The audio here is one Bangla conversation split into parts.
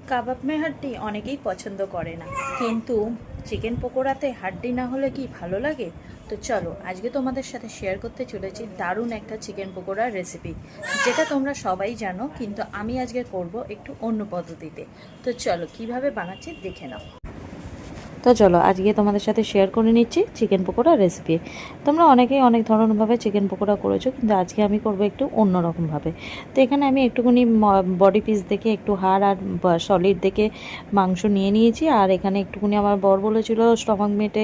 কাবাব মে হাড্ডি অনেকেই পছন্দ করে না, কিন্তু চিকেন পকোড়াতে হাড্ডি না হলে কি ভালো লাগে? তো চলো আজকে তোমাদের সাথে শেয়ার করতে চলেছি দারুণ একটা চিকেন পকোড়ার রেসিপি, যেটা তোমরা সবাই জানো, কিন্তু আমি আজকে করব একটু অন্য পদ্ধতিতে। তো চলো কিভাবে বানাচ্ছি দেখে নাও। তো চলো আজকে তোমাদের সাথে শেয়ার করে নিচ্ছি চিকেন পকোড়া রেসিপি। তোমরা অনেকেই অনেক ধরনেরভাবে চিকেন পকোড়া করেছো, কিন্তু আজকে আমি করব একটু অন্যরকমভাবে। তো এখানে আমি একটুখানি বডি পিস দেখে একটু হাড় আর সলিড দেখে মাংস নিয়ে নিয়েছি। আর এখানে একটুখানি আমার বর বলেছিল স্টমাক মেটে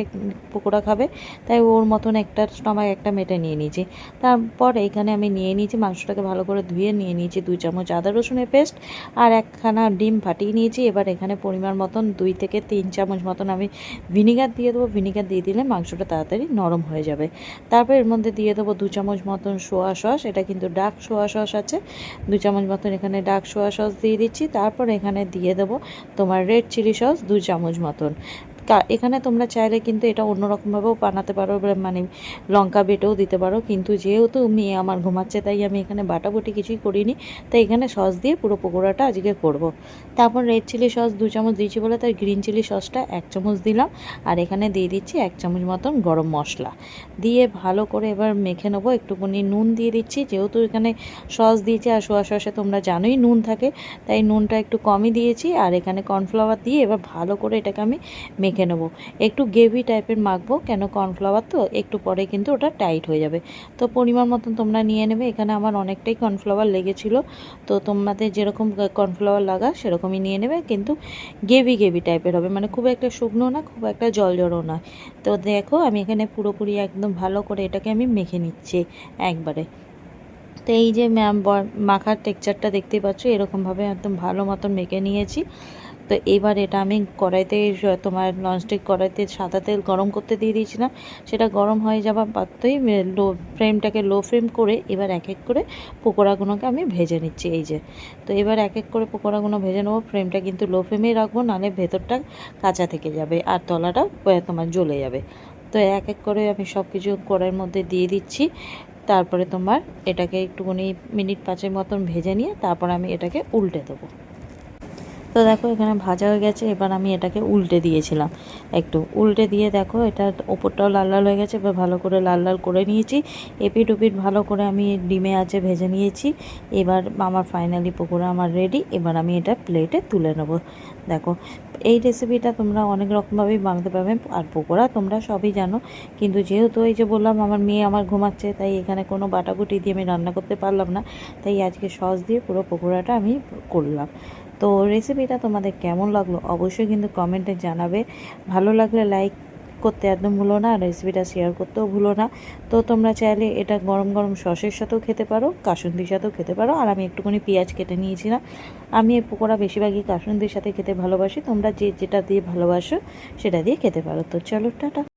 পকোড়া খাবে, তাই ওর মতন একটা স্টমাক একটা মেটে নিয়ে নিয়েছি। তারপর এখানে আমি নিয়ে নিয়েছি মাংসটাকে ভালো করে ধুয়ে নিয়ে নিয়েছি 2 চামচ আদা রসুনের পেস্ট আর একখানা ডিম ফাটিয়ে নিয়েছি। এবার এখানে পরিমাণ মতন 2 থেকে 3 চামচ মতন আমি ভিনিগার দিয়ে দেবো। ভিনিগার দিয়ে দিলে মাংসটা তাড়াতাড়ি নরম হয়ে যাবে। তারপর এর মধ্যে দিয়ে দেবো 2 চামচ মতন সোয়া সস, এটা কিন্তু ডার্ক সোয়া সস আছে। 2 চামচ মতন এখানে ডার্ক সোয়া সস দিয়ে দিচ্ছি। তারপর এখানে দিয়ে দেবো তোমার রেড চিলি সস 2 চামচ মতন। এখানে তোমরা চাইলে কিন্তু এটা অন্যরকমভাবেও বানাতে পারো, মানে লঙ্কা বেটেও দিতে পারো, কিন্তু যেহেতু মেয়ে আমার ঘুমাচ্ছে তাই আমি এখানে বাটাবুটি কিছুই করিনি, তাই এখানে সস দিয়ে পুরো পকোড়াটা আজকে করব। তারপর রেড চিলি সস 2 চামচ দিয়েছি বলে তাই গ্রিন চিলি সসটা 1 চামচ দিলাম। আর এখানে দিয়ে দিচ্ছি 1 চামচ মতন গরম মশলা দিয়ে ভালো করে এবার মেখে নেবো। একটুখানি নুন দিয়ে দিচ্ছি, যেহেতু এখানে সস দিয়েছি আর সোয়া সসে তোমরা জানোই নুন থাকে, তাই নুনটা একটু কমই দিয়েছি। আর এখানে কর্নফ্লাওয়ার দিয়ে এবার ভালো করে এটাকে আমি মেখে নেবো। একটু গ্রেভি টাইপের মাখবো, কেন কর্নফ্লাওয়ার তো একটু পরে কিন্তু ওটা টাইট হয়ে যাবে। তো পরিমাণ মতন তোমরা নিয়ে নেবে। এখানে আমার অনেকটাই কর্নফ্লাওয়ার লেগেছিলো, তো তোমাদের যেরকম কর্নফ্লাওয়ার লাগা সেরকমই নিয়ে নেবে, কিন্তু গ্রেভি টাইপের হবে, মানে খুব একটা শুকনো না খুব একটা জলজলও না। তো দেখো আমি এখানে পুরোপুরি একদম ভালো করে এটাকে আমি মেখে নিচ্ছি একবারে। তো এই যে মাখার টেক্সচারটা দেখতেই পাচ্ছ, এরকমভাবে একদম ভালো মতন মেখে নিয়েছি। তো এবার এটা আমি কড়াইতে, তোমার ননস্টিক কড়াইতে সাদা তেল গরম করতে দিয়ে দিয়েছিলাম। সেটা গরম হয়ে যাবার পাত্রই ফ্লেমটাকে লো ফ্লেম করে এবার এক এক করে পকোড়াগুলোকে আমি ভেজে নিচ্ছি। এই যে, তো এবার এক এক করে পকোড়াগুলো ভেজে নেবো। ফ্লেমটা কিন্তু লো ফ্লেমেই রাখবো, নাহলে ভেতরটা কাঁচা থেকে যাবে আর তলাটা তোমার জ্বলে যাবে। তো এক এক করে আমি সব কিছু কড়াইয়ের মধ্যে দিয়ে দিচ্ছি। তারপরে তোমার এটাকে একটুখানি মিনিট 5 মতন ভেজে নিয়ে তারপর আমি এটাকে উল্টে দেবো। তো দেখো এখানে ভাজা হয়ে গেছে, এবার আমি এটাকে উল্টে দিয়েছিলাম। একটু উল্টে দিয়ে দেখো এটা ওপরটাও লাল লাল হয়ে গেছে। এবার ভালো করে লাল লাল করে নিয়েছি, এপিট ওপিট ভালো করে আমি ডিমে আছে ভেজে নিয়েছি। এবার আমার ফাইনালি পকোড়া আমার রেডি। এবার আমি এটা প্লেটে তুলে নেব। দেখো এই রেসিপিটা তোমরা অনেক রকমভাবেই বানাতে পারবে, আর পকোড়া তোমরা সবই জানো, কিন্তু যেহেতু এই যে বললাম আমার মেয়ে আমার ঘুমাচ্ছে, তাই এখানে কোনো বাটাকুটি দিয়ে আমি রান্না করতে পারলাম না, তাই আজকে সস দিয়ে পুরো পকোড়াটা আমি করলাম। তো রেসিপিটা তোমাদের কেমন লাগলো অবশ্যই কিন্তু কমেন্টে জানাবে। ভালো লাগলে লাইক করতে একদম ভুলো না, রেসিপিটা শেয়ার করতেও ভুলো না। তো তোমরা চাইলে এটা গরম গরম সসের সাথেও খেতে পারো, কাসুন্দির সাথেও খেতে পারো। আর আমি একটুখানি পেঁয়াজ কেটে নিয়েছিলাম। আমি এই পকোড়া বেশিরভাগই কাসুন্দির সাথে খেতে ভালোবাসি, তোমরা যে যেটা দিয়ে ভালোবাসো সেটা দিয়ে খেতে পারো। তো চলো টাটা।